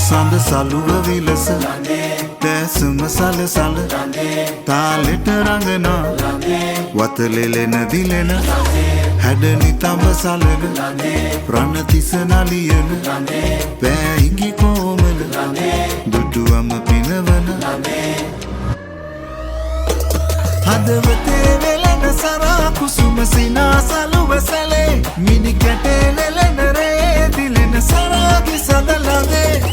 සඳ සලුව විලස දැසුම සලසල තාලෙට රඟනා වතලෙලෙන දිලෙන හැඩනි තඹ සලන ප්‍රණතිස නලියන පෑහිඟි කෝමල දුටුවම පිනවන හදවතේ වෙලන සරා කුසුම සිනා සලුව සැලේ මිනි කැටේ නෙලෙන රේ දිලෙන සරාගේ සඳ ළඟේ